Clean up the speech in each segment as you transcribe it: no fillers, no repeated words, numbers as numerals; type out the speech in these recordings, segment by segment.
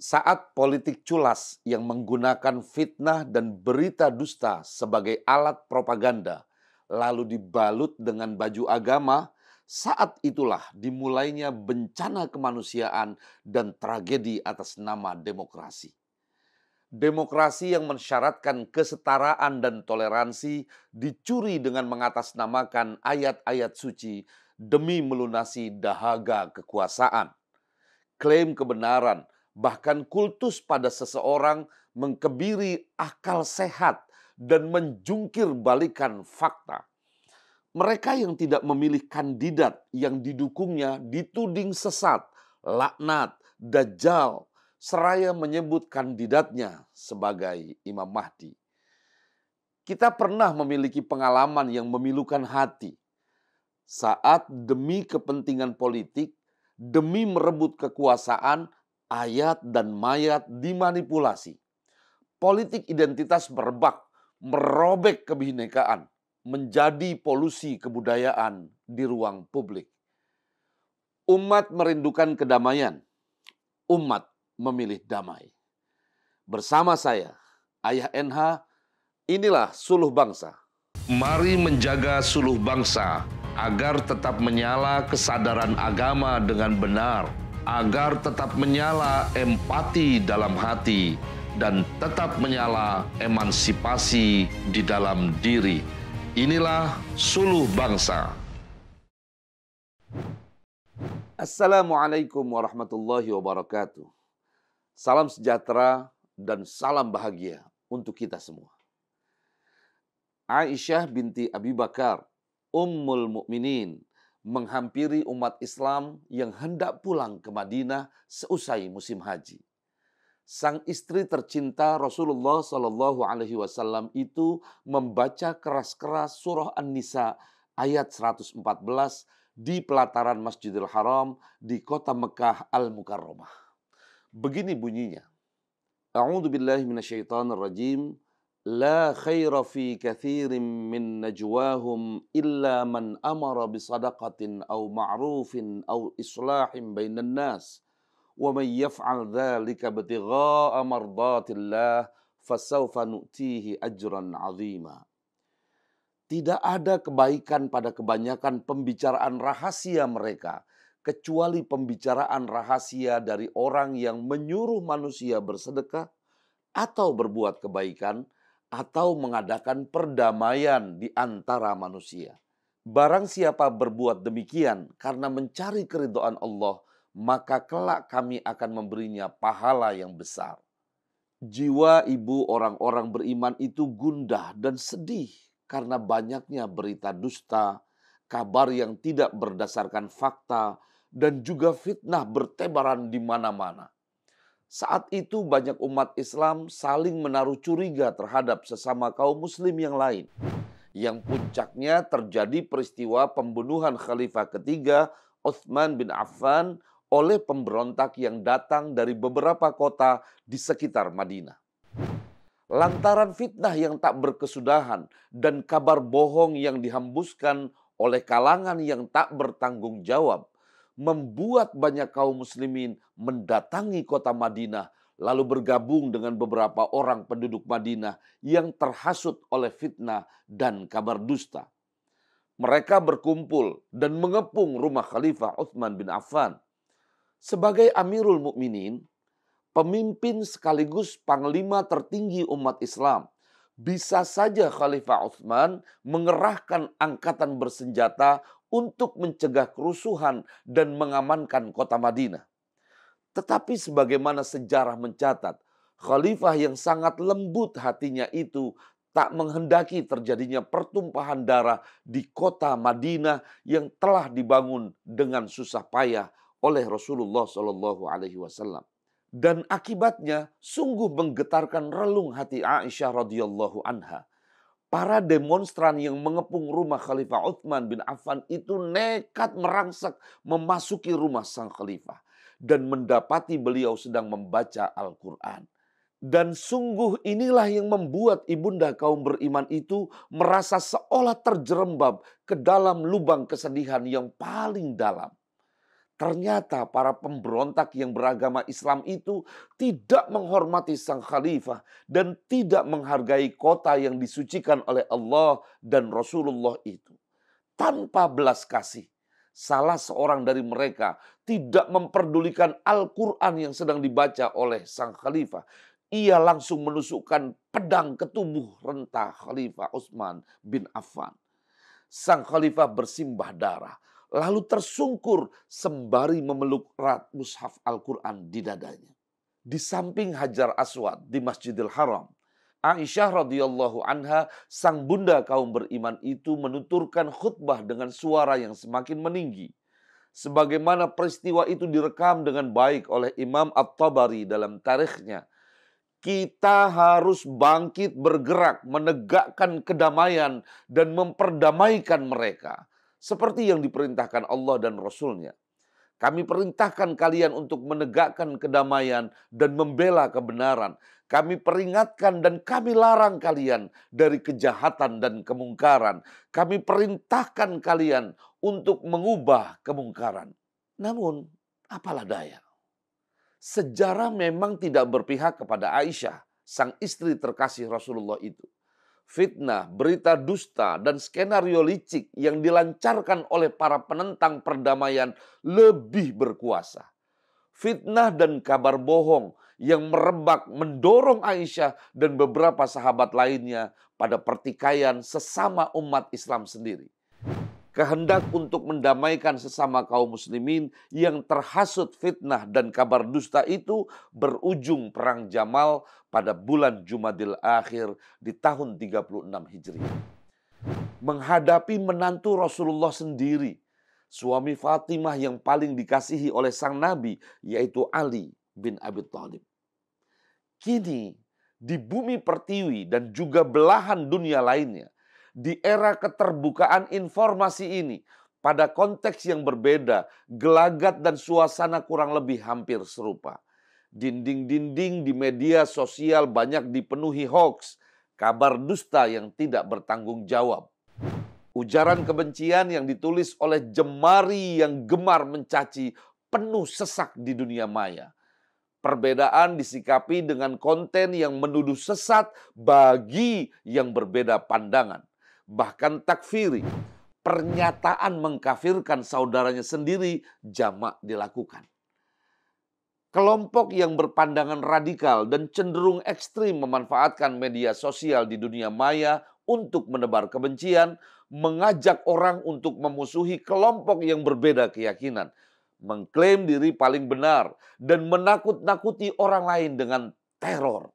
Saat politik culas yang menggunakan fitnah dan berita dusta sebagai alat propaganda, lalu dibalut dengan baju agama, saat itulah dimulainya bencana kemanusiaan dan tragedi atas nama demokrasi. Demokrasi yang mensyaratkan kesetaraan dan toleransi dicuri dengan mengatasnamakan ayat-ayat suci demi melunasi dahaga kekuasaan. Klaim kebenaran, bahkan kultus pada seseorang mengkebiri akal sehat dan menjungkir balikan fakta. Mereka yang tidak memilih kandidat yang didukungnya dituding sesat, laknat, dajjal, seraya menyebut kandidatnya sebagai Imam Mahdi. Kita pernah memiliki pengalaman yang memilukan hati saat demi kepentingan politik, demi merebut kekuasaan, ayat dan mayat dimanipulasi. Politik identitas merebak, merobek kebinekaan, menjadi polusi kebudayaan di ruang publik. Umat merindukan kedamaian, umat memilih damai. Bersama saya, Ayah NH, inilah Suluh Bangsa. Mari menjaga suluh bangsa agar tetap menyala kesadaran agama dengan benar, agar tetap menyala empati dalam hati, dan tetap menyala emansipasi di dalam diri. Inilah Suluh Bangsa. Assalamualaikum warahmatullahi wabarakatuh. Salam sejahtera dan salam bahagia untuk kita semua. Aisyah binti Abi Bakar, Ummul Mukminin, menghampiri umat Islam yang hendak pulang ke Madinah seusai musim haji. Sang istri tercinta Rasulullah Shallallahu Alaihi Wasallam itu membaca keras-keras surah An-Nisa ayat 114 di pelataran Masjidil Haram di kota Mekah Al-Mukarramah. Begini bunyinya. A'udzu billahi minasyaitonir rajim. La khaira fi kathirin min najwahum illa man amara bisadaqatin aw ma'rufin aw islahin bainan nas. Wa man yaf'al dzalika ibtigha'a mardatillah fasawfa nu'tihi ajran 'azima. Tidak ada kebaikan pada kebanyakan pembicaraan rahasia mereka, kecuali pembicaraan rahasia dari orang yang menyuruh manusia bersedekah atau berbuat kebaikan atau mengadakan perdamaian di antara manusia. Barang siapa berbuat demikian karena mencari keridhaan Allah, maka kelak kami akan memberinya pahala yang besar. Jiwa ibu orang-orang beriman itu gundah dan sedih karena banyaknya berita dusta, kabar yang tidak berdasarkan fakta, dan juga fitnah bertebaran di mana-mana. Saat itu banyak umat Islam saling menaruh curiga terhadap sesama kaum muslim yang lain. Yang puncaknya terjadi peristiwa pembunuhan Khalifah ketiga Utsman bin Affan oleh pemberontak yang datang dari beberapa kota di sekitar Madinah. Lantaran fitnah yang tak berkesudahan dan kabar bohong yang dihembuskan oleh kalangan yang tak bertanggung jawab, membuat banyak kaum muslimin mendatangi kota Madinah lalu bergabung dengan beberapa orang penduduk Madinah yang terhasut oleh fitnah dan kabar dusta. Mereka berkumpul dan mengepung rumah Khalifah Utsman bin Affan. Sebagai Amirul Mukminin, pemimpin sekaligus panglima tertinggi umat Islam, bisa saja Khalifah Utsman mengerahkan angkatan bersenjata untuk mencegah kerusuhan dan mengamankan kota Madinah. Tetapi sebagaimana sejarah mencatat, Khalifah yang sangat lembut hatinya itu tak menghendaki terjadinya pertumpahan darah di kota Madinah yang telah dibangun dengan susah payah oleh Rasulullah Shallallahu Alaihi Wasallam. Dan akibatnya sungguh menggetarkan relung hati Aisyah radhiyallahu anha. Para demonstran yang mengepung rumah Khalifah Utsman bin Affan itu nekat merangsek memasuki rumah sang khalifah dan mendapati beliau sedang membaca Al-Quran. Dan sungguh inilah yang membuat ibunda kaum beriman itu merasa seolah terjerembab ke dalam lubang kesedihan yang paling dalam. Ternyata para pemberontak yang beragama Islam itu tidak menghormati sang khalifah dan tidak menghargai kota yang disucikan oleh Allah dan Rasulullah itu. Tanpa belas kasih, salah seorang dari mereka tidak memperdulikan Al-Quran yang sedang dibaca oleh sang khalifah. Ia langsung menusukkan pedang ke tubuh renta Khalifah Utsman bin Affan. Sang khalifah bersimbah darah, lalu tersungkur sembari memeluk erat mushaf Al-Quran di dadanya. Di samping Hajar Aswad di Masjidil Haram, Aisyah radhiyallahu anha, sang bunda kaum beriman itu menuturkan khutbah dengan suara yang semakin meninggi. Sebagaimana peristiwa itu direkam dengan baik oleh Imam At-Tabari dalam tarikhnya. Kita harus bangkit bergerak, menegakkan kedamaian dan memperdamaikan mereka. Seperti yang diperintahkan Allah dan Rasul-Nya. Kami perintahkan kalian untuk menegakkan kedamaian dan membela kebenaran. Kami peringatkan dan kami larang kalian dari kejahatan dan kemungkaran. Kami perintahkan kalian untuk mengubah kemungkaran. Namun, apalah daya. Sejarah memang tidak berpihak kepada Aisyah, sang istri terkasih Rasulullah itu. Fitnah, berita dusta, dan skenario licik yang dilancarkan oleh para penentang perdamaian lebih berkuasa. Fitnah dan kabar bohong yang merebak mendorong Aisyah dan beberapa sahabat lainnya pada pertikaian sesama umat Islam sendiri. Kehendak untuk mendamaikan sesama kaum muslimin yang terhasut fitnah dan kabar dusta itu berujung perang Jamal pada bulan Jumadil Akhir di tahun 36 Hijriah. Menghadapi menantu Rasulullah sendiri, suami Fatimah yang paling dikasihi oleh sang Nabi, yaitu Ali bin Abi Thalib. Kini, di bumi pertiwi dan juga belahan dunia lainnya, di era keterbukaan informasi ini, pada konteks yang berbeda, gelagat dan suasana kurang lebih hampir serupa. Dinding-dinding di media sosial banyak dipenuhi hoaks, kabar dusta yang tidak bertanggung jawab. Ujaran kebencian yang ditulis oleh jemari yang gemar mencaci penuh sesak di dunia maya. Perbedaan disikapi dengan konten yang menuduh sesat bagi yang berbeda pandangan. Bahkan takfiri, pernyataan mengkafirkan saudaranya sendiri jamak dilakukan. Kelompok yang berpandangan radikal dan cenderung ekstrim memanfaatkan media sosial di dunia maya untuk menebar kebencian, mengajak orang untuk memusuhi kelompok yang berbeda keyakinan, mengklaim diri paling benar, dan menakut-nakuti orang lain dengan teror.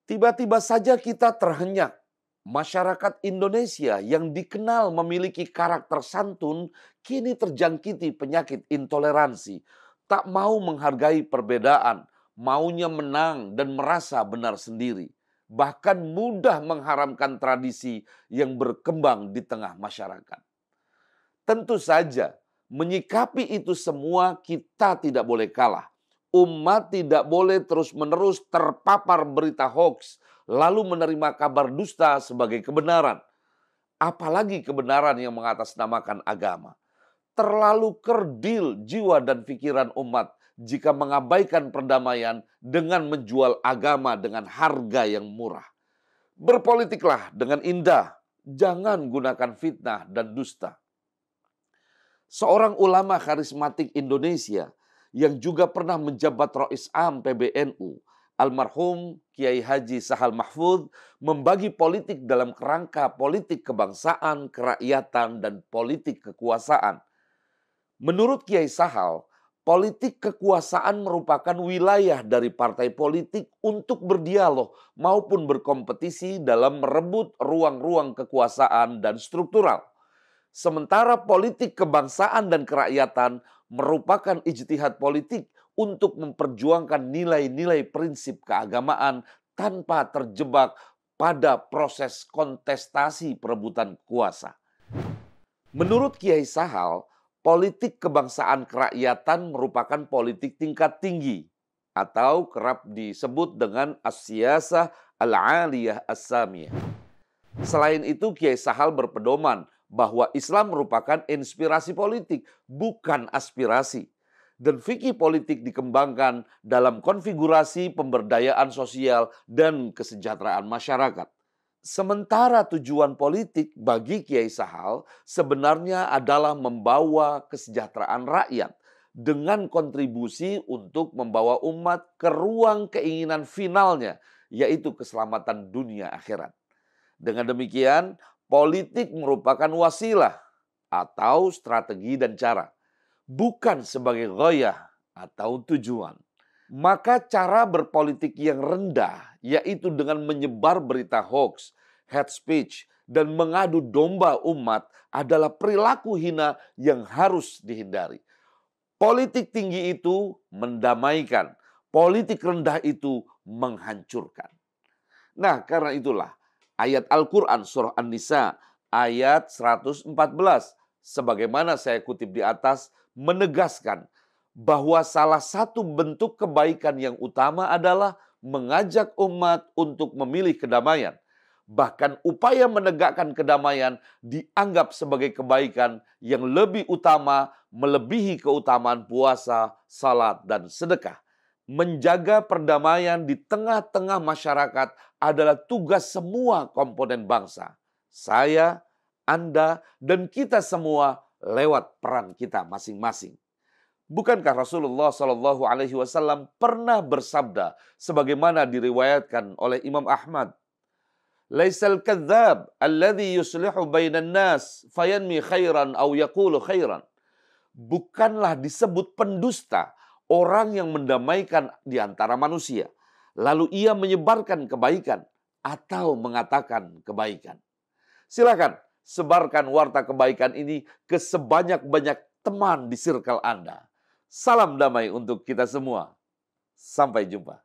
Tiba-tiba saja kita terhenyak. Masyarakat Indonesia yang dikenal memiliki karakter santun kini terjangkiti penyakit intoleransi, tak mau menghargai perbedaan, maunya menang dan merasa benar sendiri, bahkan mudah mengharamkan tradisi yang berkembang di tengah masyarakat. Tentu saja, menyikapi itu semua kita tidak boleh kalah. Umat tidak boleh terus-menerus terpapar berita hoaks, lalu menerima kabar dusta sebagai kebenaran. Apalagi kebenaran yang mengatasnamakan agama. Terlalu kerdil jiwa dan pikiran umat jika mengabaikan perdamaian dengan menjual agama dengan harga yang murah. Berpolitiklah dengan indah, jangan gunakan fitnah dan dusta. Seorang ulama karismatik Indonesia yang juga pernah menjabat Rois Am PBNU, almarhum Kiai Haji Sahal Mahfudz, membagi politik dalam kerangka politik kebangsaan, kerakyatan, dan politik kekuasaan. Menurut Kiai Sahal, politik kekuasaan merupakan wilayah dari partai politik untuk berdialog maupun berkompetisi dalam merebut ruang-ruang kekuasaan dan struktural. Sementara politik kebangsaan dan kerakyatan merupakan ijtihad politik untuk memperjuangkan nilai-nilai prinsip keagamaan tanpa terjebak pada proses kontestasi perebutan kuasa. Menurut Kiai Sahal, politik kebangsaan kerakyatan merupakan politik tingkat tinggi atau kerap disebut dengan as-siyasah al-aliyah as-samiyah. Selain itu, Kiai Sahal berpedoman bahwa Islam merupakan inspirasi politik, bukan aspirasi. dan fikih politik dikembangkan dalam konfigurasi pemberdayaan sosial dan kesejahteraan masyarakat. Sementara tujuan politik bagi Kiai Sahal sebenarnya adalah membawa kesejahteraan rakyat dengan kontribusi untuk membawa umat ke ruang keinginan finalnya, yaitu keselamatan dunia akhirat. Dengan demikian, politik merupakan wasilah atau strategi dan cara, bukan sebagai ghoyah atau tujuan. Maka cara berpolitik yang rendah, yaitu dengan menyebar berita hoax, hate speech, dan mengadu domba umat adalah perilaku hina yang harus dihindari. Politik tinggi itu mendamaikan, politik rendah itu menghancurkan. Nah, karena itulah ayat Al-Quran surah An-Nisa ayat 114, sebagaimana saya kutip di atas, menegaskan bahwa salah satu bentuk kebaikan yang utama adalah mengajak umat untuk memilih kedamaian. Bahkan upaya menegakkan kedamaian dianggap sebagai kebaikan yang lebih utama melebihi keutamaan puasa, salat, dan sedekah. Menjaga perdamaian di tengah-tengah masyarakat adalah tugas semua komponen bangsa. Saya, Anda, dan kita semua lewat peran kita masing-masing. Bukankah Rasulullah SAW pernah bersabda sebagaimana diriwayatkan oleh Imam Ahmad, "Laisal kadzdzab alladzi yuslihu bainan nas fayanmi khairan aw yaqulu khairan." Bukanlah disebut pendusta orang yang mendamaikan di antara manusia, lalu ia menyebarkan kebaikan atau mengatakan kebaikan. Silakan sebarkan warta kebaikan ini ke sebanyak-banyak teman di circle Anda. Salam damai untuk kita semua. Sampai jumpa.